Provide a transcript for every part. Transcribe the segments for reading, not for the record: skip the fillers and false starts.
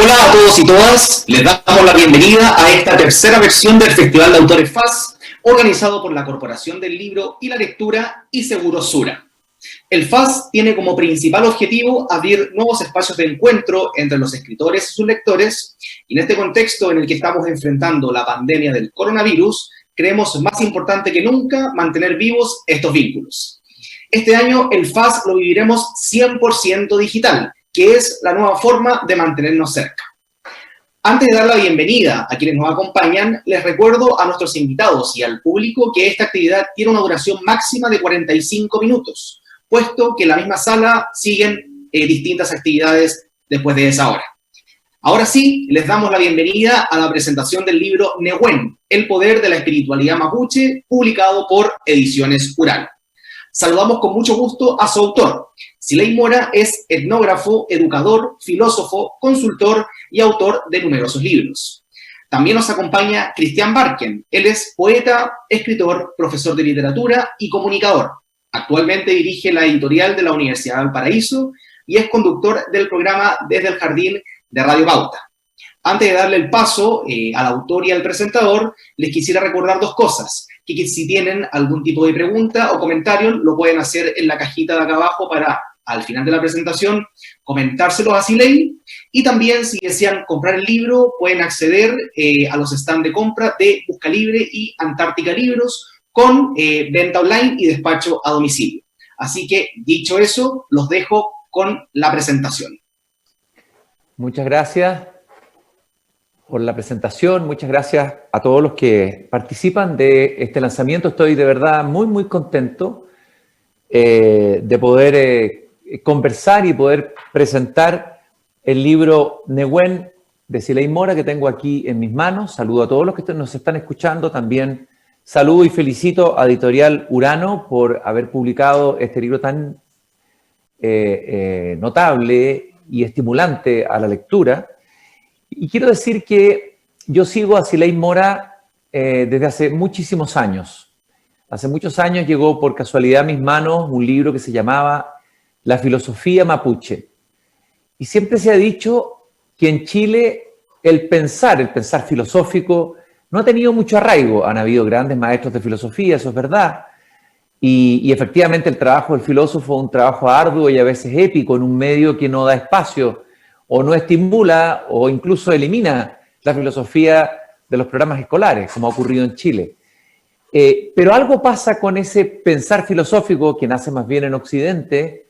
Hola a todos y todas, les damos la bienvenida a esta tercera versión del Festival de Autores FAS, organizado por la Corporación del Libro y la Lectura y Seguros Sura. El FAS tiene como principal objetivo abrir nuevos espacios de encuentro entre los escritores y sus lectores, y en este contexto en el que estamos enfrentando la pandemia del coronavirus, creemos más importante que nunca mantener vivos estos vínculos. Este año el FAS lo viviremos 100% digital, que es la nueva forma de mantenernos cerca. Antes de dar la bienvenida a quienes nos acompañan, les recuerdo a nuestros invitados y al público que esta actividad tiene una duración máxima de 45 minutos, puesto que en la misma sala siguen distintas actividades después de esa hora. Ahora sí, les damos la bienvenida a la presentación del libro Nehuen, El poder de la espiritualidad mapuche, publicado por Ediciones Ural. Saludamos con mucho gusto a su autor. Siley Mora es etnógrafo, educador, filósofo, consultor y autor de numerosos libros. También nos acompaña Cristian Barken. Él es poeta, escritor, profesor de literatura y comunicador. Actualmente dirige la editorial de la Universidad de Valparaíso y es conductor del programa Desde el Jardín de Radio Pauta. Antes de darle el paso al autor y al presentador, les quisiera recordar dos cosas. Que si tienen algún tipo de pregunta o comentario, lo pueden hacer en la cajita de acá abajo para, al final de la presentación, comentárselos a Siley. Y también, si desean comprar el libro, pueden acceder a los stands de compra de Busca Libre y Antártica Libros con venta online y despacho a domicilio. Así que, dicho eso, los dejo con la presentación. Muchas gracias por la presentación, muchas gracias a todos los que participan de este lanzamiento. Estoy de verdad muy contento de poder conversar y poder presentar el libro Nehuen de Siley Mora que tengo aquí en mis manos. Saludo a todos los que nos están escuchando. También saludo y felicito a Editorial Urano por haber publicado este libro tan notable y estimulante a la lectura. Y quiero decir que yo sigo a Siley Mora desde hace muchísimos años. Hace muchos años llegó por casualidad a mis manos un libro que se llamaba La filosofía mapuche. Y siempre se ha dicho que en Chile el pensar filosófico no ha tenido mucho arraigo. Han habido grandes maestros de filosofía, eso es verdad. Y efectivamente el trabajo del filósofo es un trabajo arduo y a veces épico en un medio que no da espacio o no estimula o incluso elimina la filosofía de los programas escolares, como ha ocurrido en Chile. Pero algo pasa con ese pensar filosófico, que nace más bien en Occidente,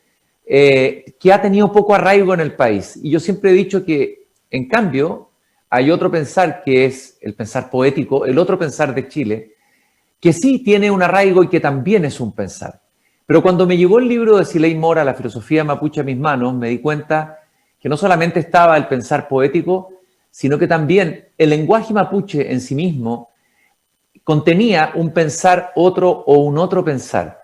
que ha tenido poco arraigo en el país. Y yo siempre he dicho que, en cambio, hay otro pensar que es el pensar poético, el otro pensar de Chile, que sí tiene un arraigo y que también es un pensar. Pero cuando me llegó el libro de Siley Mora, La filosofía mapuche a mis manos, me di cuenta que no solamente estaba el pensar poético, sino que también el lenguaje mapuche en sí mismo contenía un pensar otro o un otro pensar.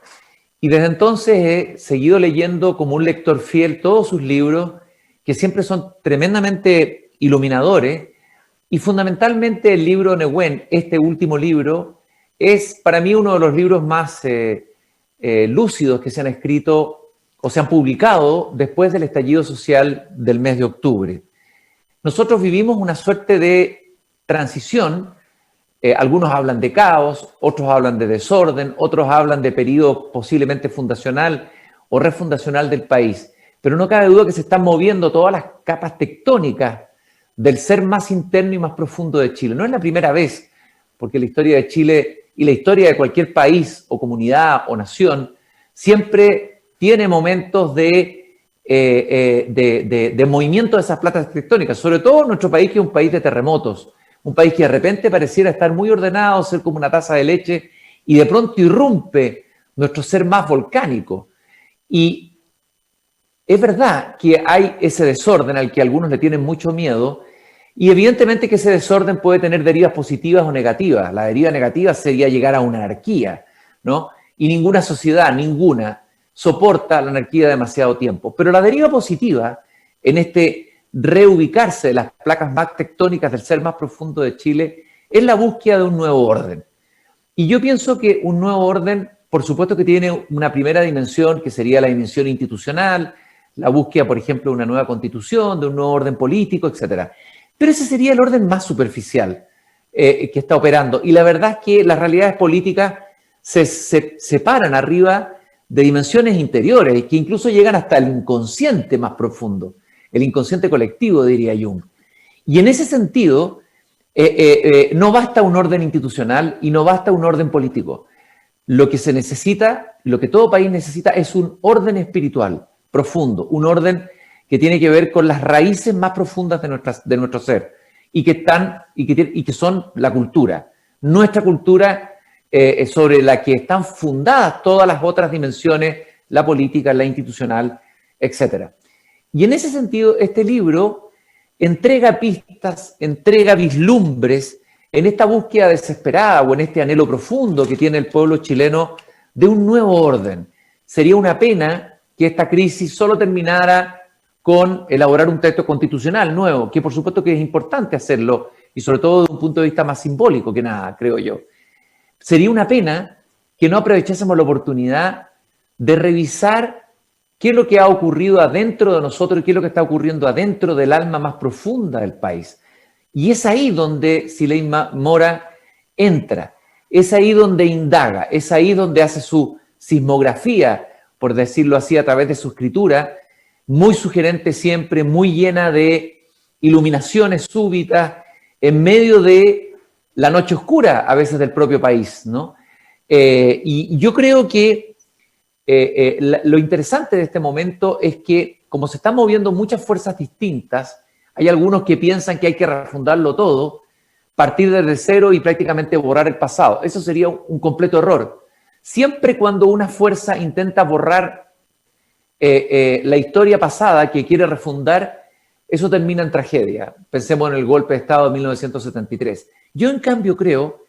Y desde entonces he seguido leyendo como un lector fiel todos sus libros, que siempre son tremendamente iluminadores, y fundamentalmente el libro Nehuen, este último libro, es para mí uno de los libros más lúcidos que se han escrito o se han publicado después del estallido social del mes de octubre. Nosotros vivimos una suerte de transición, algunos hablan de caos, otros hablan de desorden, otros hablan de periodo posiblemente fundacional o refundacional del país, pero no cabe duda que se están moviendo todas las capas tectónicas del ser más interno y más profundo de Chile. No es la primera vez, porque la historia de Chile y la historia de cualquier país o comunidad o nación siempre tiene momentos de movimiento de esas placas tectónicas, sobre todo nuestro país, que es un país de terremotos, un país que de repente pareciera estar muy ordenado, ser como una taza de leche, y de pronto irrumpe nuestro ser más volcánico. Y es verdad que hay ese desorden al que algunos le tienen mucho miedo, y evidentemente que ese desorden puede tener derivas positivas o negativas. La deriva negativa sería llegar a una anarquía, ¿no? Y ninguna sociedad, ninguna, soporta la anarquía demasiado tiempo. Pero la deriva positiva en este reubicarse de las placas más tectónicas del ser más profundo de Chile es la búsqueda de un nuevo orden. Y yo pienso que un nuevo orden, por supuesto que tiene una primera dimensión, que sería la dimensión institucional, la búsqueda, por ejemplo, de una nueva constitución, de un nuevo orden político, etc. Pero ese sería el orden más superficial que está operando. Y la verdad es que las realidades políticas se separan arriba de dimensiones interiores que incluso llegan hasta el inconsciente más profundo, el inconsciente colectivo, diría Jung. Y en ese sentido, no basta un orden institucional y no basta un orden político. Lo que se necesita, lo que todo país necesita es un orden espiritual profundo, un orden que tiene que ver con las raíces más profundas de nuestro ser y que son la cultura. Nuestra cultura sobre la que están fundadas todas las otras dimensiones, la política, la institucional, etc. Y en ese sentido, este libro entrega pistas, entrega vislumbres en esta búsqueda desesperada o en este anhelo profundo que tiene el pueblo chileno de un nuevo orden. Sería una pena que esta crisis solo terminara con elaborar un texto constitucional nuevo, que por supuesto que es importante hacerlo, y sobre todo desde un punto de vista más simbólico que nada, creo yo. Sería una pena que no aprovechásemos la oportunidad de revisar qué es lo que ha ocurrido adentro de nosotros y qué es lo que está ocurriendo adentro del alma más profunda del país. Y es ahí donde Siley Mora entra, es ahí donde indaga, es ahí donde hace su sismografía, por decirlo así, a través de su escritura, muy sugerente siempre, muy llena de iluminaciones súbitas, en medio de la noche oscura a veces del propio país, ¿no? Y yo creo que lo interesante de este momento es que, como se están moviendo muchas fuerzas distintas, hay algunos que piensan que hay que refundarlo todo, partir desde cero y prácticamente borrar el pasado. Eso sería un completo error. Siempre cuando una fuerza intenta borrar la historia pasada que quiere refundar, eso termina en tragedia. Pensemos en el golpe de Estado de 1973. Yo, en cambio, creo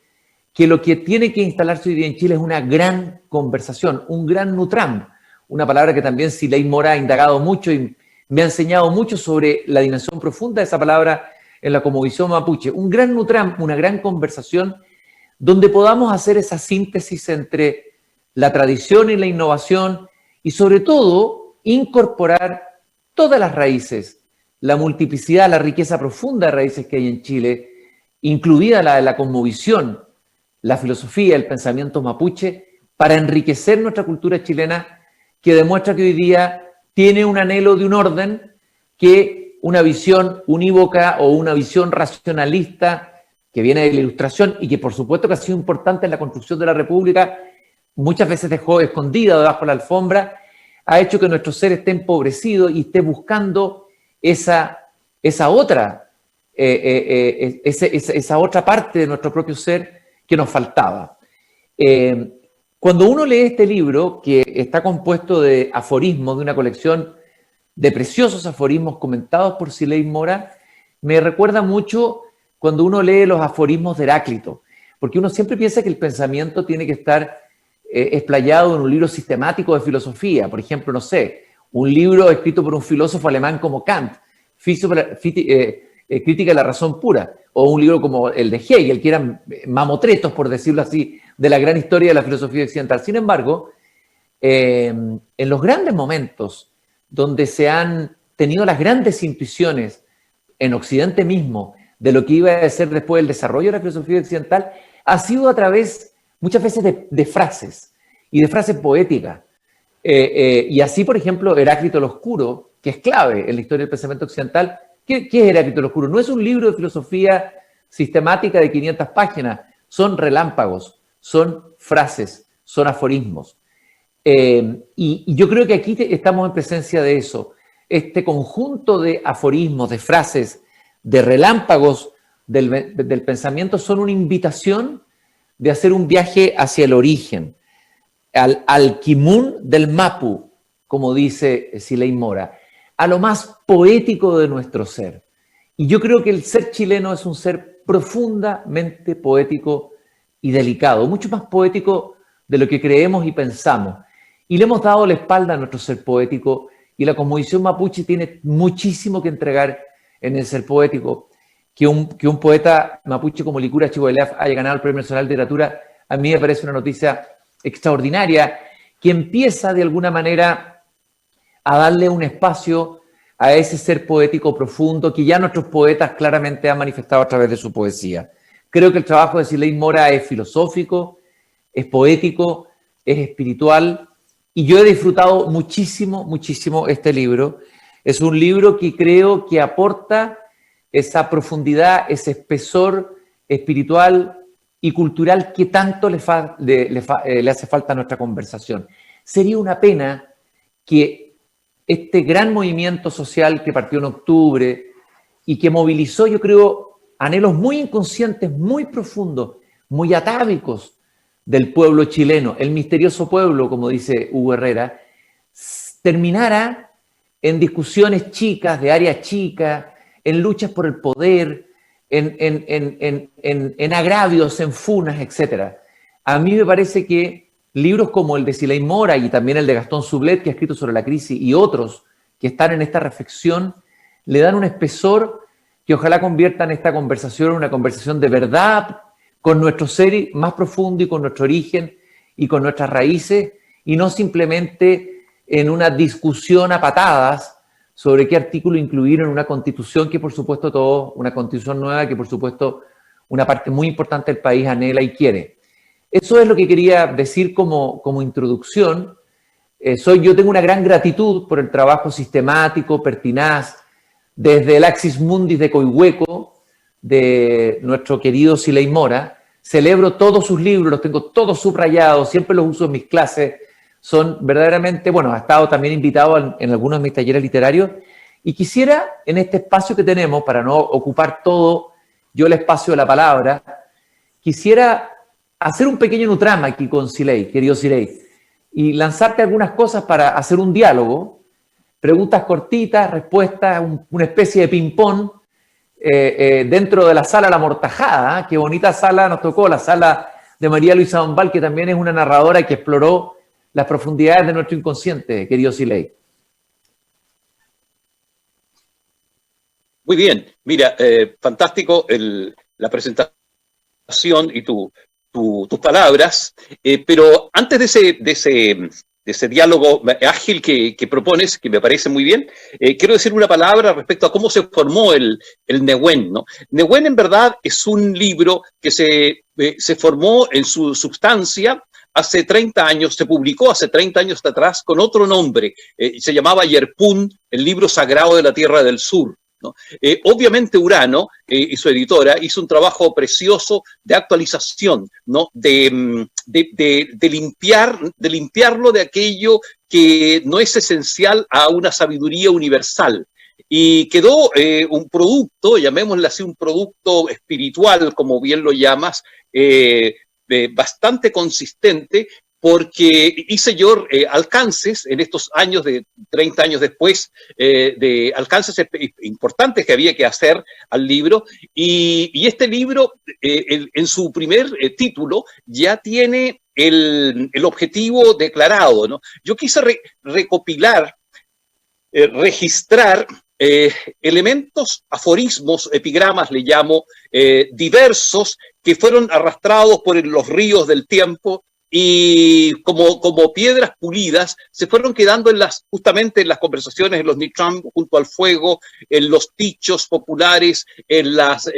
que lo que tiene que instalarse hoy día en Chile es una gran conversación, un gran Nutram, una palabra que también Siley Mora ha indagado mucho y me ha enseñado mucho sobre la dimensión profunda de esa palabra en la cosmovisión mapuche. Un gran Nutram, una gran conversación donde podamos hacer esa síntesis entre la tradición y la innovación y sobre todo incorporar todas las raíces, la multiplicidad, la riqueza profunda de raíces que hay en Chile, incluida la de la cosmovisión, la filosofía, el pensamiento mapuche, para enriquecer nuestra cultura chilena, que demuestra que hoy día tiene un anhelo de un orden que una visión unívoca o una visión racionalista que viene de la Ilustración y que por supuesto que ha sido importante en la construcción de la República, muchas veces dejó escondida debajo de la alfombra, ha hecho que nuestro ser esté empobrecido y esté buscando esa otra parte de nuestro propio ser que nos faltaba. Cuando uno lee este libro, que está compuesto de aforismos, de una colección de preciosos aforismos comentados por Siley Mora, me recuerda mucho cuando uno lee los aforismos de Heráclito, porque uno siempre piensa que el pensamiento tiene que estar explayado en un libro sistemático de filosofía, por ejemplo, no sé, un libro escrito por un filósofo alemán como Kant, Crítica de la razón pura, o un libro como el de Hegel, que eran mamotretos, por decirlo así, de la gran historia de la filosofía occidental. Sin embargo, en los grandes momentos donde se han tenido las grandes intuiciones en Occidente mismo de lo que iba a ser después el desarrollo de la filosofía occidental, ha sido a través, muchas veces, de frases, y de frases poéticas. Y así, por ejemplo, Heráclito el Oscuro, que es clave en la historia del pensamiento occidental. ¿Qué es Heráclito el Oscuro? No es un libro de filosofía sistemática de 500 páginas, son relámpagos, son frases, son aforismos. Y yo creo que aquí estamos en presencia de eso. Este conjunto de aforismos, de frases, de relámpagos del pensamiento son una invitación de hacer un viaje hacia el origen, al Kimun del Mapu, como dice Siley Mora, a lo más poético de nuestro ser. Y yo creo que el ser chileno es un ser profundamente poético y delicado, mucho más poético de lo que creemos y pensamos. Y le hemos dado la espalda a nuestro ser poético, y la cosmovisión mapuche tiene muchísimo que entregar en el ser poético. Que un poeta mapuche como Licura Chihuahua haya ganado el Premio Nacional de Literatura, a mí me parece una noticia extraordinaria, que empieza de alguna manera a darle un espacio a ese ser poético profundo que ya nuestros poetas claramente han manifestado a través de su poesía. Creo que el trabajo de Sileis Mora es filosófico, es poético, es espiritual, y yo he disfrutado muchísimo, muchísimo este libro. Es un libro que creo que aporta esa profundidad, ese espesor espiritual y cultural que tanto le hace falta a nuestra conversación. Sería una pena que este gran movimiento social que partió en octubre y que movilizó, yo creo, anhelos muy inconscientes, muy profundos, muy atávicos del pueblo chileno, el misterioso pueblo, como dice Hugo Herrera, terminara en discusiones chicas, de áreas chicas, en luchas por el poder, en agravios, en funas, etc. A mí me parece que libros como el de Sileis Mora y también el de Gastón Sublet, que ha escrito sobre la crisis, y otros que están en esta reflexión, le dan un espesor que ojalá conviertan esta conversación en una conversación de verdad, con nuestro ser más profundo y con nuestro origen y con nuestras raíces, y no simplemente en una discusión a patadas sobre qué artículo incluir en una constitución que por supuesto una constitución nueva que por supuesto una parte muy importante del país anhela y quiere. Eso es lo que quería decir como introducción. Yo tengo una gran gratitud por el trabajo sistemático, pertinaz, desde el Axis Mundis de Coihueco, de nuestro querido Sileis Mora. Celebro todos sus libros, los tengo todos subrayados, siempre los uso en mis clases. Son verdaderamente, bueno, ha estado también invitado en algunos de mis talleres literarios. Y quisiera, en este espacio que tenemos, para no ocupar todo yo el espacio de la palabra, quisiera hacer un pequeño nutrama aquí con Sileis, querido Sileis, y lanzarte algunas cosas para hacer un diálogo, preguntas cortitas, respuestas, una especie de ping-pong, dentro de la sala La Mortajada. Qué bonita sala nos tocó, la sala de María Luisa Dombal, que también es una narradora que exploró las profundidades de nuestro inconsciente, querido Sileis. Muy bien, mira, fantástico la presentación y tus palabras, pero antes de ese diálogo ágil que propones, que me parece muy bien, quiero decir una palabra respecto a cómo se formó el Nehuen, ¿no? Nehuen en verdad es un libro que se formó en su substancia hace 30 años, se publicó hace 30 años atrás con otro nombre, se llamaba Yerpún, el libro sagrado de la Tierra del Sur, ¿no? Obviamente Urano y su editora hizo un trabajo precioso de actualización, ¿no? de limpiarlo de aquello que no es esencial a una sabiduría universal. Y quedó un producto, llamémosle así, un producto espiritual, como bien lo llamas, bastante consistente, porque hice yo alcances en estos años, de 30 años después, de alcances importantes que había que hacer al libro, y este libro, en su primer título, ya tiene el objetivo declarado, ¿no? Yo quise recopilar, registrar elementos, aforismos, epigramas, le llamo, diversos, que fueron arrastrados por los ríos del tiempo, y como piedras pulidas se fueron quedando justamente en las conversaciones, en los Nitram junto al fuego, en los dichos populares, en las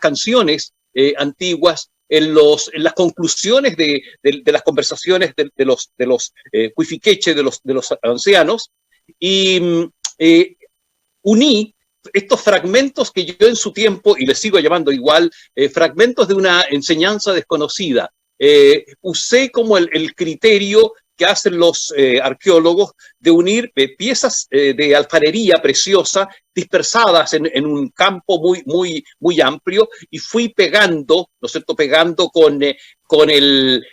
canciones antiguas, en las conclusiones de las conversaciones de los cuifiqueche, de los ancianos, y uní estos fragmentos que yo en su tiempo, y les sigo llamando igual, fragmentos de una enseñanza desconocida. Usé como el criterio que hacen los arqueólogos de unir piezas de alfarería preciosa dispersadas en un campo muy amplio, y fui pegando, ¿no es cierto?, pegando con el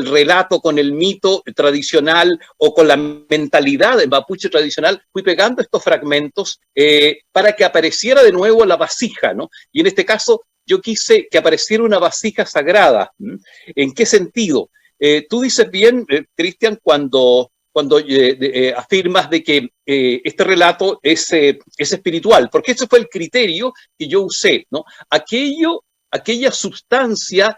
relato, con el mito tradicional o con la mentalidad mapuche tradicional, fui pegando estos fragmentos para que apareciera de nuevo la vasija, ¿no? Y en este caso yo quise que apareciera una vasija sagrada. ¿En qué sentido? Tú dices bien, Cristian, cuando afirmas de que este relato es espiritual, porque ese fue el criterio que yo usé, ¿no? Aquella sustancia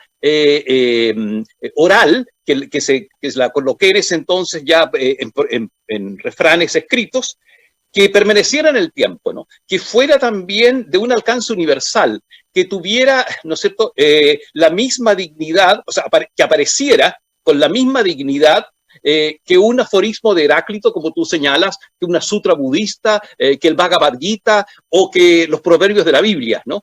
oral, que la coloqué en ese entonces ya en refranes escritos, que permaneciera en el tiempo, ¿no? Que fuera también de un alcance universal, que tuviera, ¿no es cierto?, la misma dignidad, o sea, que apareciera con la misma dignidad que un aforismo de Heráclito, como tú señalas, que una sutra budista, que el Bhagavad Gita o que los proverbios de la Biblia, ¿no?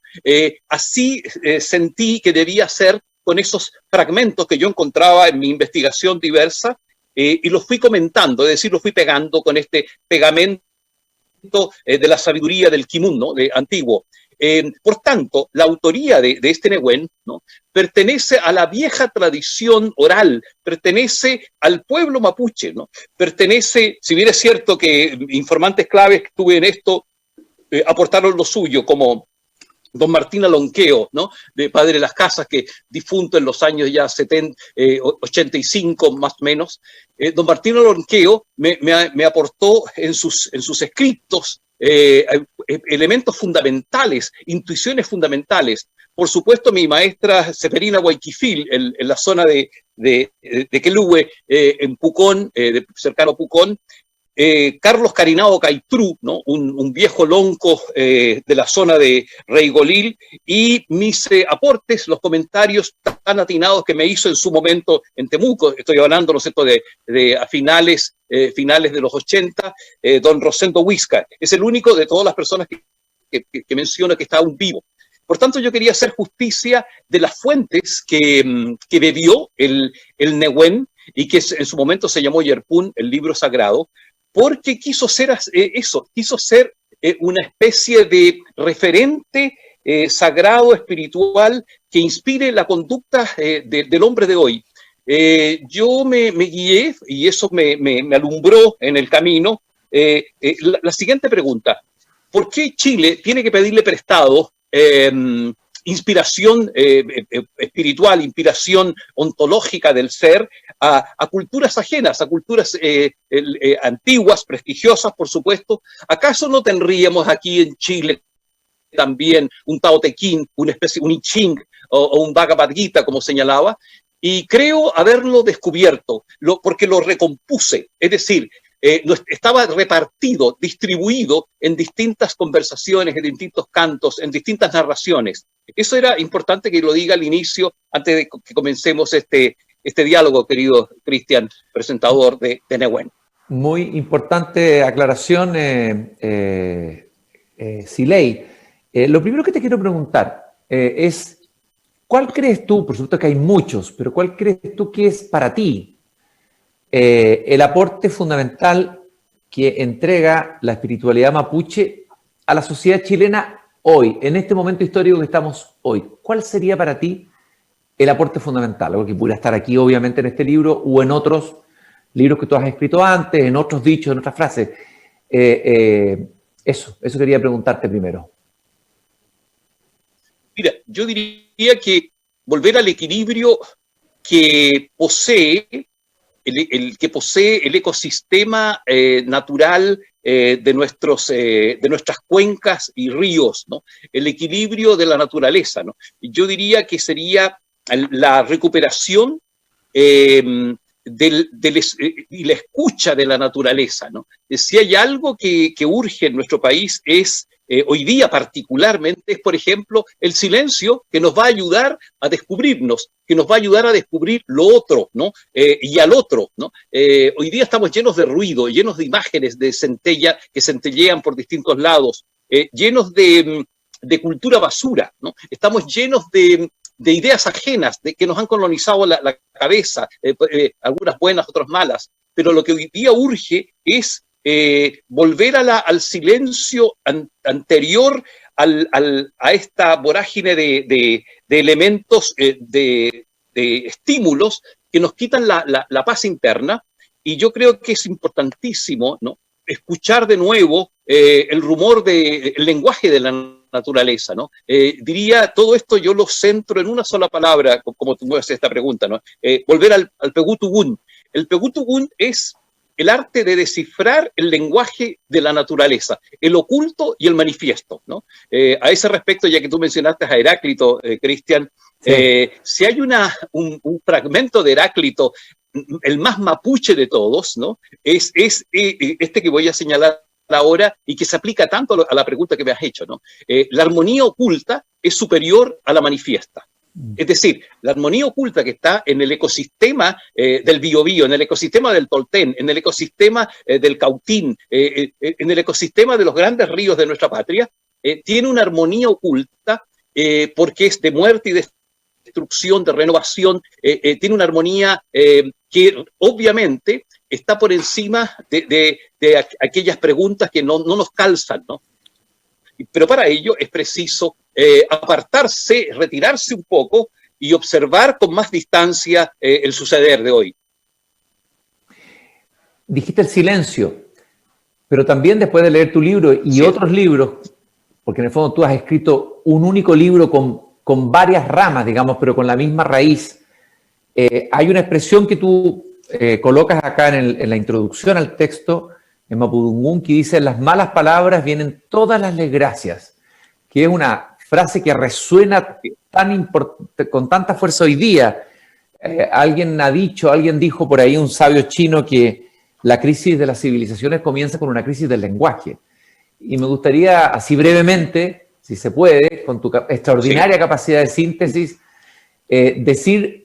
Así sentí que debía ser con esos fragmentos que yo encontraba en mi investigación diversa y los fui comentando, es decir, los fui pegando con este pegamento de la sabiduría del Kimun, ¿no? De antiguo. Por tanto, la autoría de este Nehuen, ¿no? Pertenece a la vieja tradición oral, pertenece al pueblo mapuche, ¿no? Pertenece, si bien es cierto que informantes claves que tuve en esto aportaron lo suyo, como don Martín Alonqueo, ¿no? De Padre de las Casas, que difunto en los años ya 85 más o menos. Don Martín Alonqueo me aportó en sus escritos elementos fundamentales, intuiciones fundamentales. Por supuesto, mi maestra Seferina Guayquifil, en la zona de Queluhue, en Pucón, cercano a Pucón, Carlos Carinao Caitrú, ¿no? un viejo lonco de la zona de Reigolil, y mis aportes, los comentarios tan atinados que me hizo en su momento en Temuco, estoy hablando, ¿no es cierto?, de a finales de los 80, don Rosendo Huisca, es el único de todas las personas que menciona que está aún vivo. Por tanto, yo quería hacer justicia de las fuentes que bebió el Nehuen, y que en su momento se llamó Yerpún, el libro sagrado, porque quiso ser eso, quiso ser una especie de referente sagrado, espiritual, que inspire la conducta del hombre de hoy. Yo me guié, y eso me alumbró en el camino, la siguiente pregunta: ¿por qué Chile tiene que pedirle prestado inspiración espiritual, inspiración ontológica del ser a culturas ajenas, a culturas antiguas, prestigiosas, por supuesto? ¿Acaso no tendríamos aquí en Chile también un Tao Te Ching, una especie, un I Ching o un Bhagavad Gita, como señalaba? Y creo haberlo descubierto, porque lo recompuse, es decir, estaba repartido, distribuido en distintas conversaciones, en distintos cantos, en distintas narraciones. Eso era importante que lo diga al inicio, antes de que comencemos este diálogo, querido Cristian, presentador de Nehuen. Muy importante aclaración, Siley. Lo primero que te quiero preguntar es, ¿cuál crees tú, por supuesto que hay muchos, pero cuál crees tú que es para ti el aporte fundamental que entrega la espiritualidad mapuche a la sociedad chilena hoy, en este momento histórico que estamos hoy? ¿Cuál sería para ti el aporte fundamental? Algo que pudiera estar aquí, obviamente, en este libro o en otros libros que tú has escrito antes, en otros dichos, en otras frases. Eso quería preguntarte primero. Mira, yo diría que volver al equilibrio que posee el ecosistema natural de nuestras cuencas y ríos, ¿no? El equilibrio de la naturaleza, ¿no? Yo diría que sería la recuperación y la escucha de la naturaleza, ¿no? Si hay algo que urge en nuestro país es hoy día particularmente, es, por ejemplo, el silencio, que nos va a ayudar a descubrirnos, que nos va a ayudar a descubrir lo otro, ¿no? Y al otro, ¿no? Hoy día estamos llenos de ruido, llenos de imágenes de centella que centellean por distintos lados, llenos de cultura basura, ¿no? Estamos llenos de ideas ajenas que nos han colonizado la cabeza, algunas buenas, otras malas, pero lo que hoy día urge es volver al silencio anterior a esta vorágine de elementos, de estímulos que nos quitan la paz interna. Y yo creo que es importantísimo, ¿no?, escuchar de nuevo el rumor el lenguaje de la naturaleza, ¿no? Diría, todo esto yo lo centro en una sola palabra, como tú me haces esta pregunta, ¿no? Volver al Pegutugun. El Pegutugun es el arte de descifrar el lenguaje de la naturaleza, el oculto y el manifiesto, ¿no? A ese respecto, ya que tú mencionaste a Heráclito, Cristian, sí. Si hay un fragmento de Heráclito, el más mapuche de todos, ¿no? Es este que voy a señalar ahora y que se aplica tanto a la pregunta que me has hecho, ¿no? La armonía oculta es superior a la manifiesta. Es decir, la armonía oculta que está en el ecosistema del Biobío, en el ecosistema del Tolten, en el ecosistema del Cautín, en el ecosistema de los grandes ríos de nuestra patria, tiene una armonía oculta porque es de muerte y de destrucción, de renovación, tiene una armonía que obviamente está por encima de aquellas preguntas que no nos calzan, ¿no? Pero para ello es preciso apartarse, retirarse un poco y observar con más distancia el suceder de hoy. Dijiste el silencio, pero también después de leer tu libro y sí, otros libros, porque en el fondo tú has escrito un único libro con varias ramas, digamos, pero con la misma raíz, hay una expresión que tú colocas acá en la introducción al texto, en Mapudungún, que dice: las malas palabras vienen todas las desgracias, que es una frase que resuena con tanta fuerza hoy día. Alguien dijo por ahí, un sabio chino, que la crisis de las civilizaciones comienza con una crisis del lenguaje. Y me gustaría, así brevemente, si se puede, con tu extraordinaria capacidad de síntesis, decir,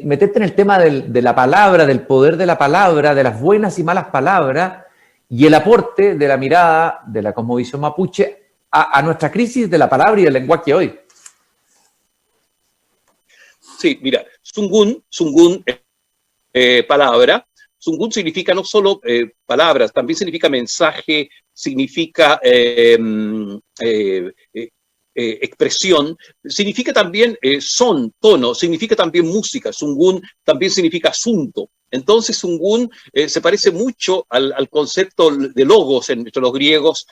meterte en el tema de la palabra, del poder de la palabra, de las buenas y malas palabras, y el aporte de la mirada de la cosmovisión mapuche a nuestra crisis de la palabra y del lenguaje hoy. Sí, mira, Sungun, palabra. Sungun significa no solo palabras, también significa mensaje, significa expresión, significa también son, tono, significa también música. Sungun también significa asunto. Entonces Sungun se parece mucho al concepto de logos entre los griegos,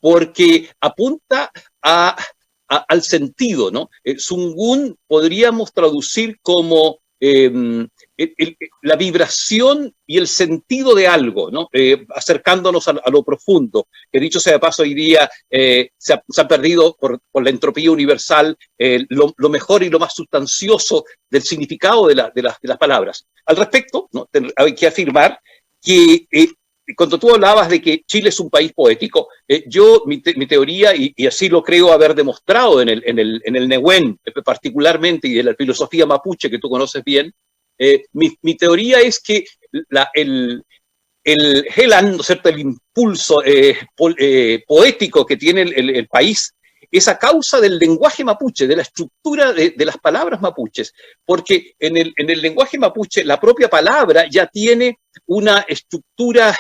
porque apunta al sentido, ¿no? Sungun podríamos traducir como la vibración y el sentido de algo, ¿no? Acercándonos a lo profundo, que dicho sea de paso, hoy día se ha perdido por la entropía universal lo mejor y lo más sustancioso del significado de las palabras. Al respecto, ¿no? Hay que afirmar que cuando tú hablabas de que Chile es un país poético, mi teoría, y así lo creo haber demostrado en el Nehuen, particularmente, y en la filosofía mapuche que tú conoces bien, mi teoría es que el Helan, ¿no es cierto?, el impulso poético que tiene el país, es a causa del lenguaje mapuche, de la estructura de las palabras mapuches, porque en el lenguaje mapuche la propia palabra ya tiene una estructura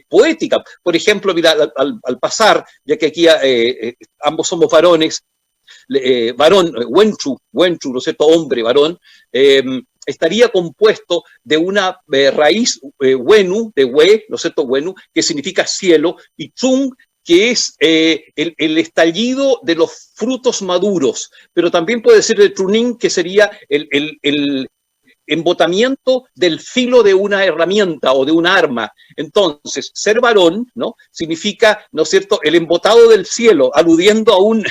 poética. Por ejemplo, mira, al pasar, ya que aquí ambos somos varones, varón, wenchu, ¿no es cierto?, hombre, varón, estaría compuesto de una raíz wenu, de we, ¿no es cierto?, wenu, que significa cielo, y chung, que es el estallido de los frutos maduros, pero también puede ser el trunin, que sería el embotamiento del filo de una herramienta o de un arma. Entonces, ser varón, ¿no?, significa, ¿no es cierto?, el embotado del cielo, aludiendo a un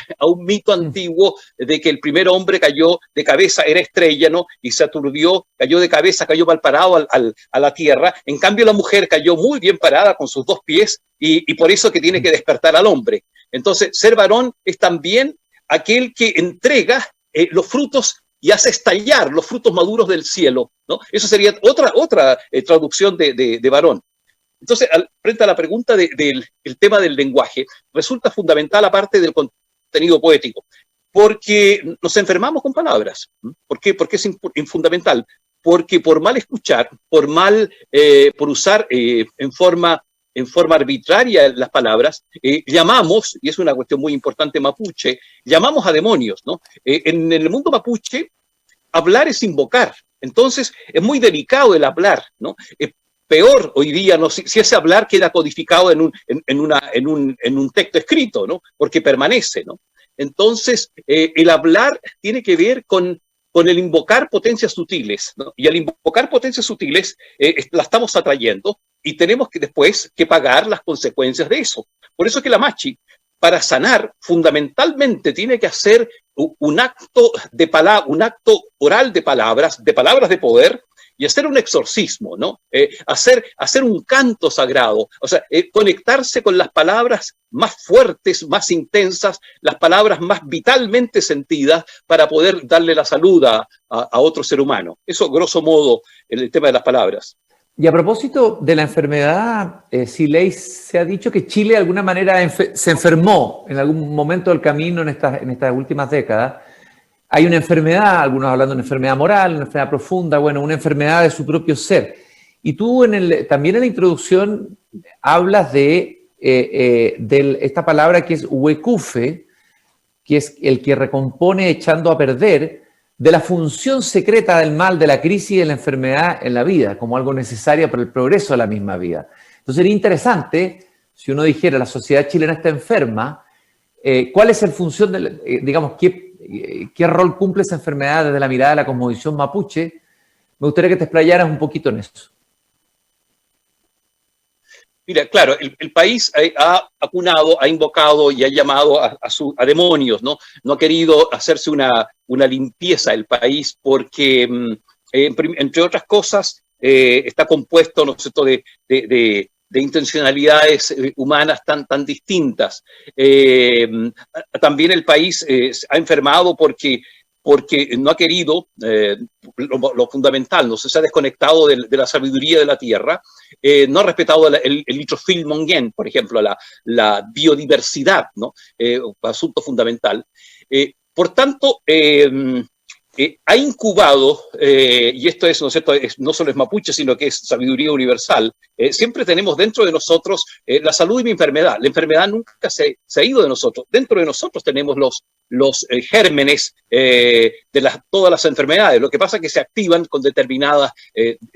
mito antiguo de que el primer hombre cayó de cabeza, era estrella, ¿no?, y se aturdió, cayó de cabeza, cayó mal parado a la tierra. En cambio, la mujer cayó muy bien parada con sus dos pies y por eso que tiene que despertar al hombre. Entonces, ser varón es también aquel que entrega los frutos y hace estallar los frutos maduros del cielo, ¿no? Eso sería otra traducción de varón. Entonces, frente a la pregunta del tema del lenguaje, resulta fundamental, aparte del contenido poético, porque nos enfermamos con palabras. ¿Por qué? Porque es fundamental. Porque por mal escuchar, por usar en forma arbitraria las palabras, llamamos, y es una cuestión muy importante mapuche, llamamos a demonios, ¿no? En el mundo mapuche, hablar es invocar. Entonces, es muy delicado el hablar, ¿no? Peor hoy día, ¿no?, si ese hablar queda codificado en un texto escrito, ¿no?, porque permanece, ¿no? Entonces, el hablar tiene que ver con con el invocar potencias sutiles, ¿no? Y al invocar potencias sutiles, la estamos atrayendo y tenemos que después que pagar las consecuencias de eso. Por eso es que la Machi, para sanar, fundamentalmente tiene que hacer un acto un acto oral de palabras de poder, y hacer un exorcismo, ¿no? Hacer un canto sagrado, o sea, conectarse con las palabras más fuertes, más intensas, las palabras más vitalmente sentidas para poder darle la salud a otro ser humano. Eso, grosso modo, el tema de las palabras. Y a propósito de la enfermedad, Siley, se ha dicho que Chile de alguna manera se enfermó en algún momento del camino en estas últimas décadas. Hay una enfermedad, algunos hablando de una enfermedad moral, una enfermedad profunda, bueno, una enfermedad de su propio ser. Y tú también en la introducción hablas de esta palabra que es huecufe, que es el que recompone echando a perder, de la función secreta del mal, de la crisis y de la enfermedad en la vida, como algo necesario para el progreso de la misma vida. Entonces sería interesante, si uno dijera la sociedad chilena está enferma, ¿cuál es la función, digamos, qué rol cumple esa enfermedad desde la mirada de la cosmovisión mapuche? Me gustaría que te explayaras un poquito en eso. Mira, claro, el país ha acunado, ha invocado y ha llamado a demonios, ¿no? No ha querido hacerse una limpieza del país porque, entre otras cosas, está compuesto, ¿no es cierto?, de intencionalidades humanas tan distintas. También el país ha enfermado porque no ha querido lo fundamental, no se ha desconectado de la sabiduría de la tierra, no ha respetado el litrofil monguén, por ejemplo, la biodiversidad, ¿no? Asunto fundamental. Por tanto, ha incubado, y esto es, ¿no es cierto?, no solo es mapuche, sino que es sabiduría universal. Siempre tenemos dentro de nosotros la salud y la enfermedad. La enfermedad nunca se ha ido de nosotros. Dentro de nosotros tenemos los gérmenes de todas las enfermedades. Lo que pasa es que se activan con determinadas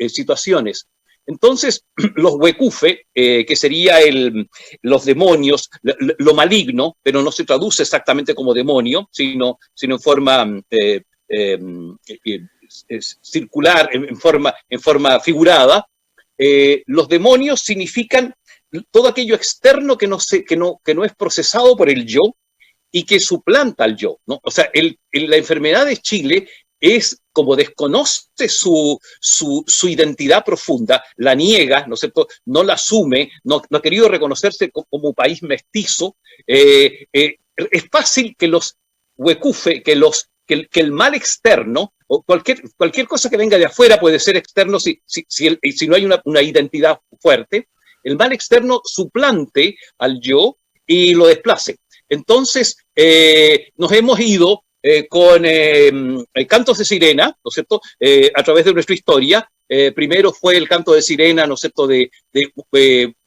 situaciones. Entonces, los huecufe, que sería los demonios, lo maligno, pero no se traduce exactamente como demonio, sino en forma circular, en forma figurada. Los demonios significan todo aquello externo que no es procesado por el yo y que suplanta al yo, ¿no? O sea, la enfermedad de Chile es como desconoce su identidad profunda, la niega, ¿no es cierto?, no la asume, no ha querido reconocerse como país mestizo. Es fácil que los huecufe, que el mal externo, o cualquier cosa que venga de afuera puede ser externo si no hay una identidad fuerte, el mal externo suplante al yo y lo desplace. Entonces, nos hemos ido con cantos de sirena, ¿no es cierto?, a través de nuestra historia. Primero fue el canto de sirena, ¿no es cierto?, de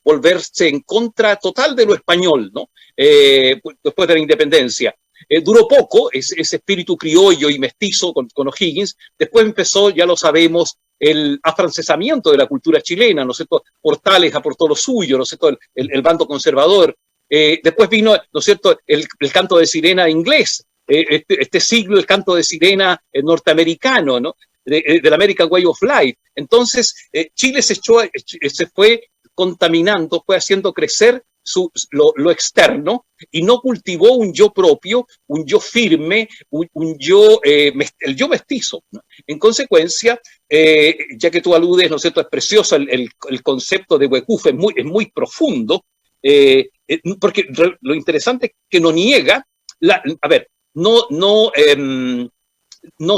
volverse en contra total de lo español, ¿no? Después de la independencia. Duró poco ese espíritu criollo y mestizo con O'Higgins. Después empezó, ya lo sabemos, el afrancesamiento de la cultura chilena, ¿no es cierto? Portales aportó lo suyo, ¿no es cierto?, el bando conservador. Después vino, ¿no es cierto?, el canto de sirena inglés. Este siglo, el canto de sirena norteamericano, ¿no?, del American Way of Life. Entonces, Chile se fue contaminando, fue haciendo crecer lo externo y no cultivó un yo propio, un yo firme, el yo mestizo, ¿no? En consecuencia, ya que tú aludes, ¿no es cierto?, es precioso el concepto de huecufe, es muy profundo, porque lo interesante es que no niega, no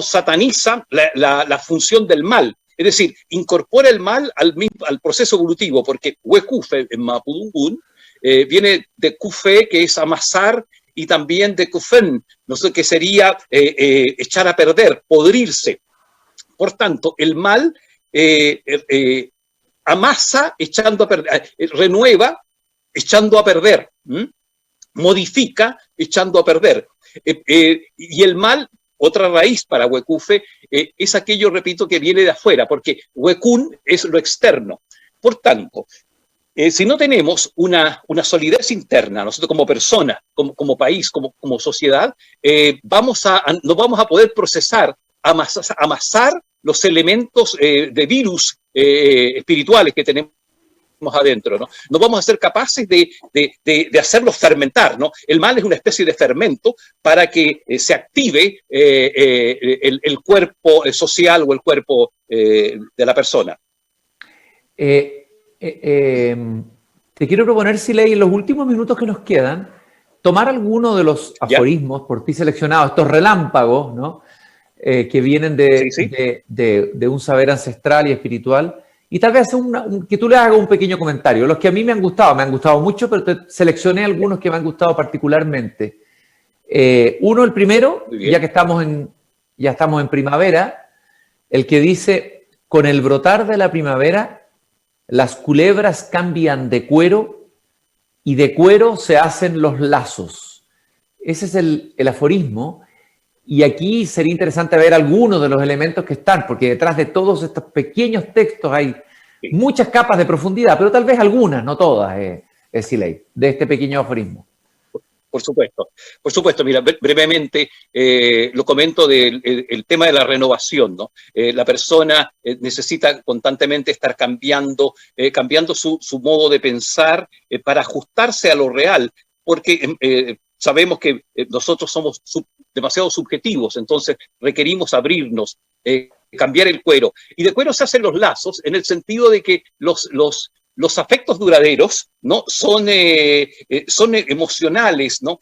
sataniza la función del mal. Es decir, incorpora el mal al proceso evolutivo, porque huecufe en mapudungún viene de kufe, que es amasar, y también de kufen, no sé, que sería echar a perder, podrirse. Por tanto, el mal amasa echando a perder, renueva echando a perder, modifica echando a perder. Y el mal, otra raíz para huecufe, es aquello, repito, que viene de afuera, porque huecún es lo externo. Por tanto, si no tenemos una solidez interna, nosotros como persona, como país, como sociedad, no vamos a poder procesar amasar los elementos de virus espirituales que tenemos adentro, ¿no? No vamos a ser capaces de hacerlos fermentar, ¿no? El mal es una especie de fermento para que se active el cuerpo social o el cuerpo de la persona. Te quiero proponer, Siley, en los últimos minutos que nos quedan, tomar alguno de los aforismos por ti seleccionados, estos relámpagos, ¿no? Que vienen de un saber ancestral y espiritual, y tal vez que tú le hagas un pequeño comentario. Los que a mí me han gustado mucho, pero te seleccioné algunos que me han gustado particularmente. Uno, el primero, ya estamos en primavera, el que dice: con el brotar de la primavera, las culebras cambian de cuero y de cuero se hacen los lazos. Ese es el aforismo. Y aquí sería interesante ver algunos de los elementos que están, porque detrás de todos estos pequeños textos hay muchas capas de profundidad, pero tal vez algunas, no todas, Siley, de este pequeño aforismo. Por supuesto, mira, brevemente lo comento del tema de la renovación, ¿no? La persona necesita constantemente estar cambiando su modo de pensar para ajustarse a lo real, porque sabemos que nosotros somos demasiado subjetivos, entonces requerimos abrirnos, cambiar el cuero. Y de cuero se hacen los lazos en el sentido de que los afectos duraderos, ¿no? son emocionales, ¿no?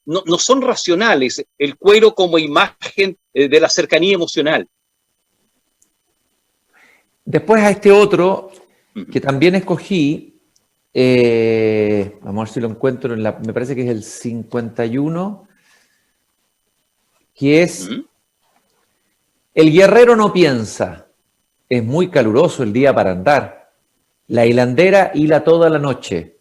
No son racionales. El cuero como imagen de la cercanía emocional. Después a este otro, que también escogí, vamos a ver si lo encuentro, me parece que es el 51, que es: el guerrero no piensa, es muy caluroso el día para andar, la hilandera hila toda la noche,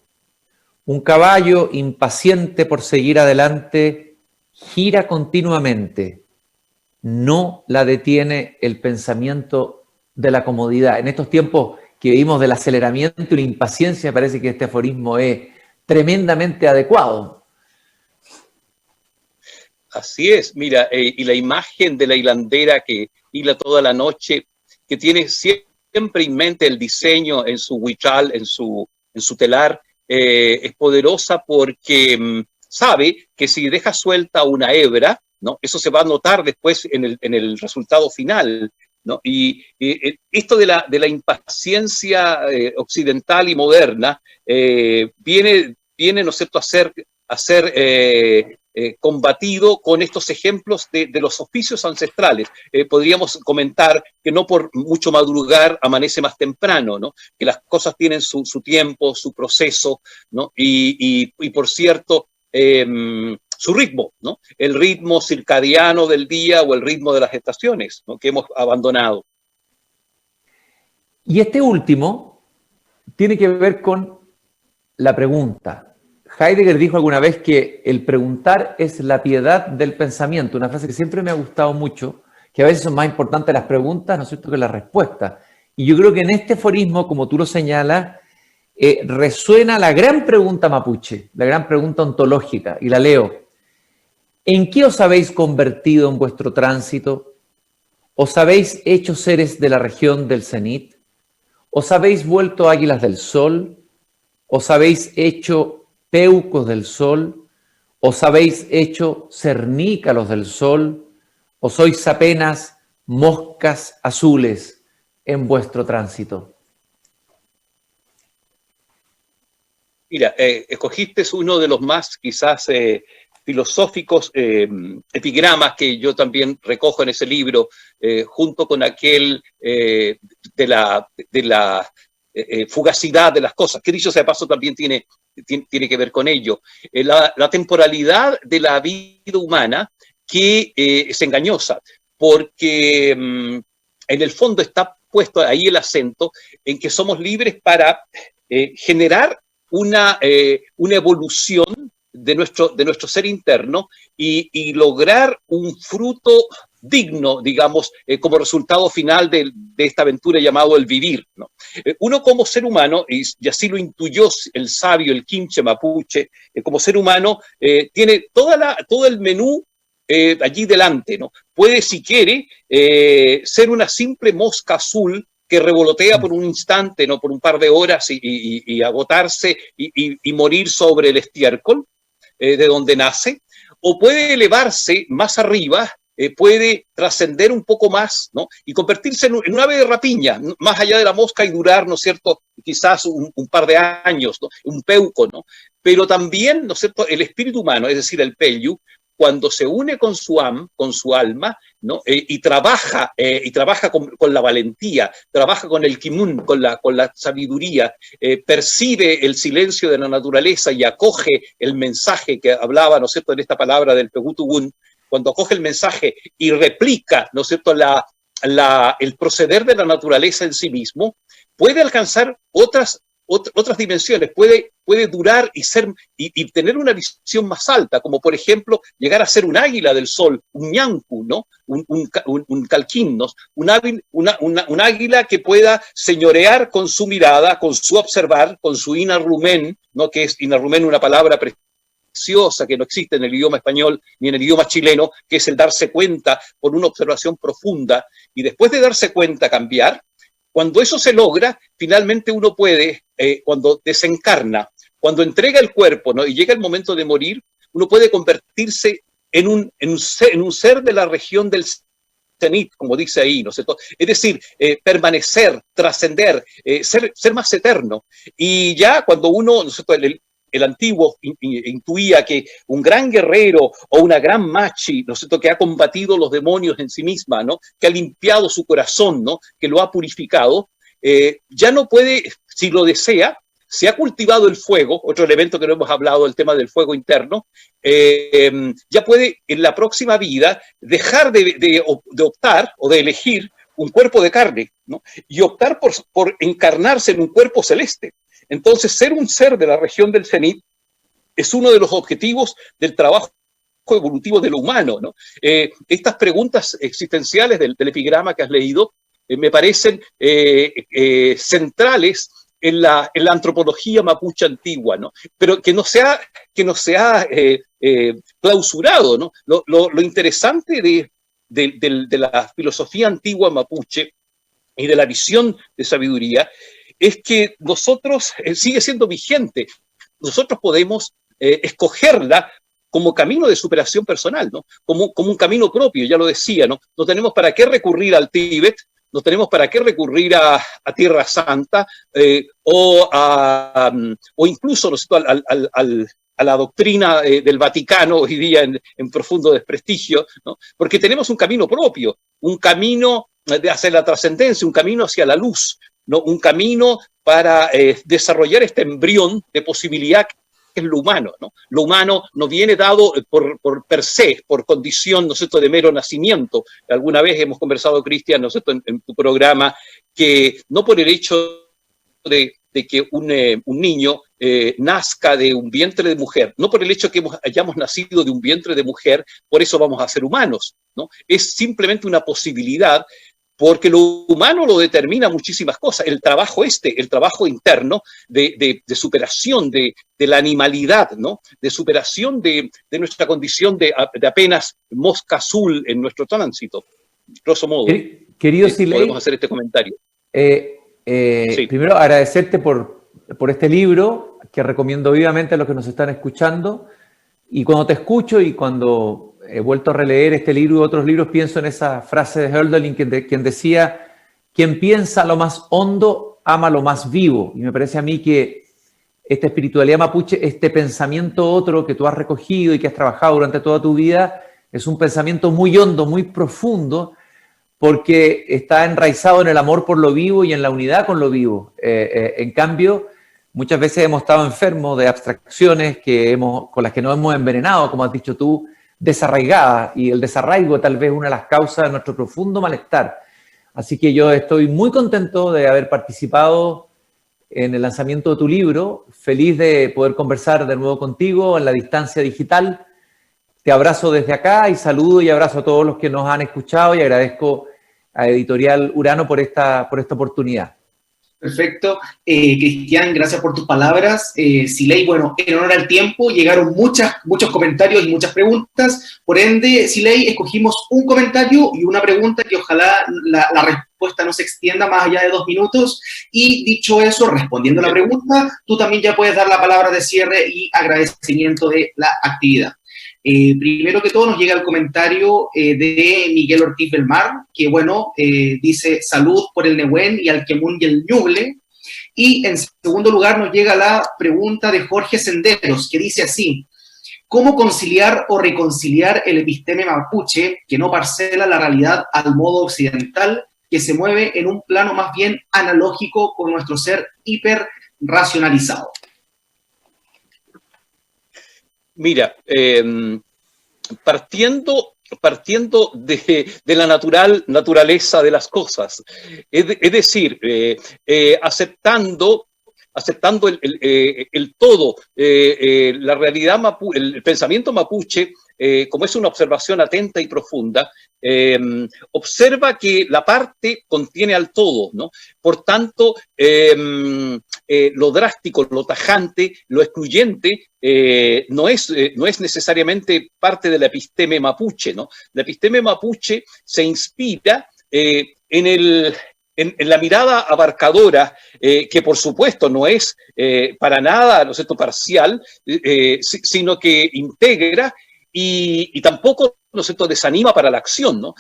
un caballo impaciente por seguir adelante gira continuamente, no la detiene el pensamiento de la comodidad. En estos tiempos que vivimos del aceleramiento y la impaciencia, me parece que este aforismo es tremendamente adecuado. Así es, mira, y la imagen de la hilandera que hila toda la noche, que tiene siempre en mente el diseño en su huichal, en su telar, es poderosa porque sabe que si deja suelta una hebra, ¿no? Eso se va a notar después en el resultado final, ¿no? Y esto de la impaciencia occidental y moderna viene, ¿no es cierto?, a ser combatido con estos ejemplos de los oficios ancestrales. Podríamos comentar que no por mucho madrugar amanece más temprano, ¿no? Que las cosas tienen su tiempo, su proceso, ¿no? Y por cierto, su ritmo, ¿no? El ritmo circadiano del día o el ritmo de las estaciones, ¿no? Que hemos abandonado. Y este último tiene que ver con la pregunta. Heidegger dijo alguna vez que el preguntar es la piedad del pensamiento, una frase que siempre me ha gustado mucho, que a veces son más importantes las preguntas, ¿no es cierto?, que las respuestas. Y yo creo que en este aforismo, como tú lo señalas, resuena la gran pregunta mapuche, la gran pregunta ontológica, y la leo. ¿En qué os habéis convertido en vuestro tránsito? ¿Os habéis hecho seres de la región del cenit? ¿Os habéis vuelto águilas del sol? ¿Os habéis hecho peucos del sol? ¿Os habéis hecho cernícalos del sol? ¿O sois apenas moscas azules en vuestro tránsito? Mira, escogiste uno de los más quizás filosóficos epigramas que yo también recojo en ese libro, junto con aquel de la fugacidad de las cosas, que dicho sea de paso también tiene que ver con ello. La temporalidad de la vida humana que es engañosa, porque en el fondo está puesto ahí el acento en que somos libres para generar una evolución de nuestro ser interno y lograr un fruto digno, digamos, como resultado final de esta aventura llamado el vivir, ¿no? Uno como ser humano, y así lo intuyó el sabio, el Quinche Mapuche, como ser humano, tiene todo el menú allí delante, ¿no? Puede, si quiere, ser una simple mosca azul que revolotea por un instante, ¿no? Por un par de horas y agotarse y morir sobre el estiércol de donde nace, o puede elevarse más arriba, puede trascender un poco más, ¿no? Y convertirse en un ave de rapiña, más allá de la mosca y durar, ¿no es cierto?, quizás un par de años, ¿no? Un peuco, ¿no? Pero también, ¿no es cierto?, el espíritu humano, es decir, el pelyu, cuando se une con su alma, ¿no? Y trabaja con la valentía, trabaja con el kimun, con la sabiduría, percibe el silencio de la naturaleza y acoge el mensaje que hablaba, ¿no es cierto?, en esta palabra del Pegutubun, cuando acoge el mensaje y replica, ¿no es cierto?, el proceder de la naturaleza en sí mismo, puede alcanzar otras dimensiones, puede durar y tener una visión más alta, como por ejemplo llegar a ser un águila del sol, un ñancu, ¿no? Un calquín, ¿no? Un águila que pueda señorear con su mirada, con su observar, con su inarumen, ¿no? Que es inarumen una palabra preciosa que no existe en el idioma español ni en el idioma chileno, que es el darse cuenta por una observación profunda y después de darse cuenta cambiar. Cuando eso se logra, finalmente uno puede, cuando desencarna, cuando entrega el cuerpo, ¿no? Y llega el momento de morir, uno puede convertirse en un ser de la región del cenit, como dice ahí, ¿no es cierto? Es decir, permanecer, trascender, ser más eterno. Y ya cuando uno, ¿no es cierto?, el antiguo intuía que un gran guerrero o una gran machi, ¿no es cierto?, que ha combatido los demonios en sí misma, ¿no?, que ha limpiado su corazón, ¿no?, que lo ha purificado, ya no puede, si lo desea, se ha cultivado el fuego, otro elemento que no hemos hablado, el tema del fuego interno, ya puede en la próxima vida dejar de optar o de elegir un cuerpo de carne, ¿no?, y optar por encarnarse en un cuerpo celeste. Entonces, ser un ser de la región del cenit es uno de los objetivos del trabajo evolutivo de lo humano, ¿no? Estas preguntas existenciales del epigrama que has leído me parecen centrales en la antropología mapuche antigua, ¿no? Pero que no se ha clausurado, ¿no? Lo interesante de la filosofía antigua mapuche y de la visión de sabiduría es que nosotros, sigue siendo vigente, nosotros podemos escogerla como camino de superación personal, ¿no? Como un camino propio, ya lo decía, ¿no? No tenemos para qué recurrir al Tíbet, no tenemos para qué recurrir a Tierra Santa o incluso, ¿no?, a la doctrina del Vaticano hoy día en profundo desprestigio, ¿no? Porque tenemos un camino propio, un camino hacia la trascendencia, un camino hacia la luz, ¿no? Un camino para desarrollar este embrión de posibilidad que es lo humano, ¿no? Lo humano no viene dado por per se, por condición, ¿no es cierto?, de mero nacimiento. Alguna vez hemos conversado, Cristian, ¿no es cierto?, en tu programa, que no por el hecho de que un niño nazca de un vientre de mujer, no por el hecho que hayamos nacido de un vientre de mujer, por eso vamos a ser humanos, ¿no? Es simplemente una posibilidad, porque lo humano lo determina muchísimas cosas. El trabajo interno de superación de la animalidad, ¿no? De superación de nuestra condición de apenas mosca azul en nuestro tránsito. Grosso modo, querido Siley, podemos hacer este comentario. Sí. Primero, agradecerte por este libro, que recomiendo vivamente a los que nos están escuchando. Y cuando te escucho y cuando he vuelto a releer este libro y otros libros, pienso en esa frase de Hölderlin, quien decía: quien piensa lo más hondo, ama lo más vivo. Y me parece a mí que esta espiritualidad mapuche, este pensamiento otro que tú has recogido y que has trabajado durante toda tu vida, es un pensamiento muy hondo, muy profundo, porque está enraizado en el amor por lo vivo y en la unidad con lo vivo. En cambio, muchas veces hemos estado enfermos de abstracciones con las que nos hemos envenenado, como has dicho tú, desarraigada, y el desarraigo tal vez es una de las causas de nuestro profundo malestar. Así que yo estoy muy contento de haber participado en el lanzamiento de tu libro, feliz de poder conversar de nuevo contigo en la distancia digital. Te abrazo desde acá y saludo y abrazo a todos los que nos han escuchado y agradezco a Editorial Urano por esta oportunidad. Perfecto. Cristian, gracias por tus palabras. Siley, bueno, en honor al tiempo, llegaron muchos comentarios y muchas preguntas. Por ende, Siley, escogimos un comentario y una pregunta que ojalá la respuesta no se extienda más allá de 2 minutos. Y dicho eso, respondiendo a la pregunta, tú también ya puedes dar la palabra de cierre y agradecimiento de la actividad. Primero que todo nos llega el comentario de Miguel Ortiz Belmar, que bueno, dice salud por el Nehuen y al Quemun y el Ñuble. Y en segundo lugar nos llega la pregunta de Jorge Senderos, que dice así: ¿cómo conciliar o reconciliar el episteme mapuche que no parcela la realidad al modo occidental, que se mueve en un plano más bien analógico con nuestro ser hiper racionalizado? Mira, partiendo de la naturaleza de las cosas, es decir, aceptando el todo, la realidad el pensamiento mapuche, como es una observación atenta y profunda, observa que la parte contiene al todo, ¿no? Por tanto, lo drástico, lo tajante, lo excluyente, no es necesariamente parte de la episteme mapuche, ¿no? La episteme mapuche se inspira en la mirada abarcadora, que por supuesto no es para nada, ¿no es cierto?, parcial, sino que integra y tampoco, ¿no es cierto?, desanima para la acción, ¿no?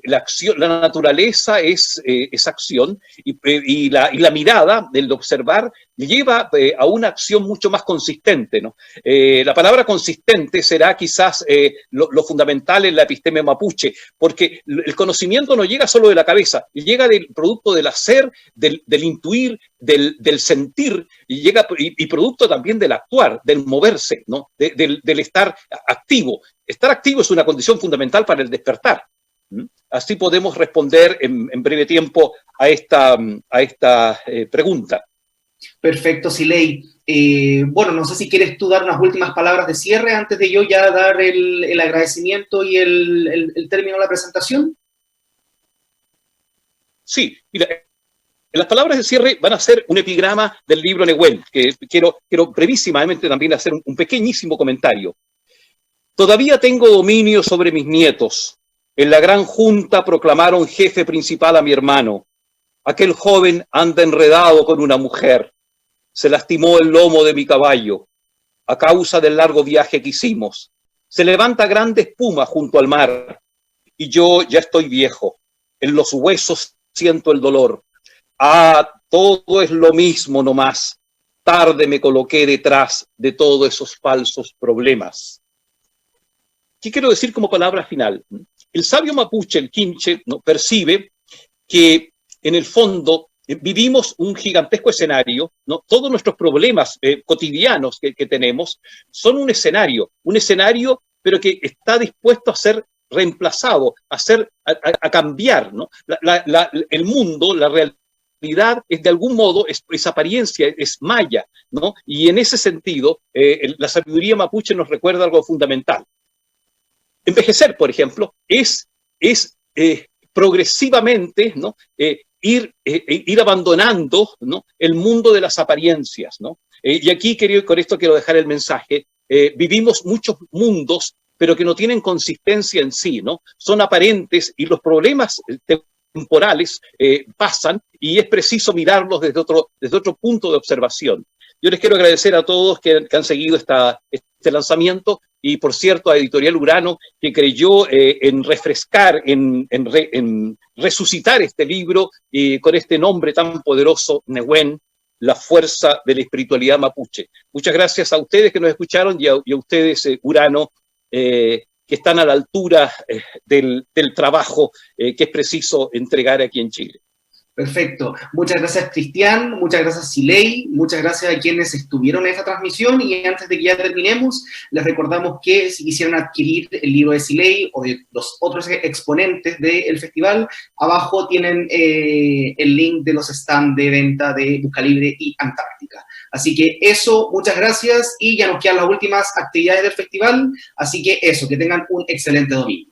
La naturaleza es acción y la mirada del observar lleva a una acción mucho más consistente, ¿no? La palabra consistente será quizás lo fundamental en la episteme mapuche, porque el conocimiento no llega solo de la cabeza, llega del producto del hacer, del intuir, del sentir, y producto también del actuar, del moverse, ¿no? Del estar activo. Estar activo es una condición fundamental para el despertar. Así podemos responder en breve tiempo a esta pregunta. Perfecto, Siley. Bueno, no sé si quieres tú dar unas últimas palabras de cierre antes de yo ya dar el agradecimiento y el término de la presentación. Sí, mira, las palabras de cierre van a ser un epigrama del libro Nehuen, que quiero brevísimamente también hacer un pequeñísimo comentario. Todavía tengo dominio sobre mis nietos. En la gran junta proclamaron jefe principal a mi hermano. Aquel joven anda enredado con una mujer. Se lastimó el lomo de mi caballo a causa del largo viaje que hicimos. Se levanta grande espuma junto al mar. Y yo ya estoy viejo. En los huesos siento el dolor. Ah, todo es lo mismo nomás. Tarde me coloqué detrás de todos esos falsos problemas. ¿Qué quiero decir como palabra final? El sabio mapuche, el Quinche, ¿no?, percibe que en el fondo vivimos un gigantesco escenario, ¿no? Todos nuestros problemas cotidianos que tenemos son un escenario, pero que está dispuesto a ser reemplazado, a cambiar, ¿no? El mundo, la realidad es de algún modo, es apariencia, es maya, ¿no? Y en ese sentido, la sabiduría mapuche nos recuerda algo fundamental. Envejecer, por ejemplo, es progresivamente, ¿no?, ir abandonando, ¿no?, el mundo de las apariencias, ¿no? Y aquí con esto quiero dejar el mensaje. Vivimos muchos mundos, pero que no tienen consistencia en sí, ¿no? Son aparentes y los problemas temporales pasan y es preciso mirarlos desde otro punto de observación. Yo les quiero agradecer a todos que han seguido este lanzamiento y, por cierto, a Editorial Urano, que creyó en refrescar, en resucitar este libro con este nombre tan poderoso, Nehuen, la fuerza de la espiritualidad mapuche. Muchas gracias a ustedes que nos escucharon y a ustedes, Urano, que están a la altura del trabajo que es preciso entregar aquí en Chile. Perfecto. Muchas gracias, Cristian. Muchas gracias, Siley. Muchas gracias a quienes estuvieron en esta transmisión. Y antes de que ya terminemos, les recordamos que si quisieran adquirir el libro de Siley o de los otros exponentes del festival, abajo tienen el link de los stands de venta de Buscalibre y Antártica. Así que eso, muchas gracias. Y ya nos quedan las últimas actividades del festival. Así que eso, que tengan un excelente domingo.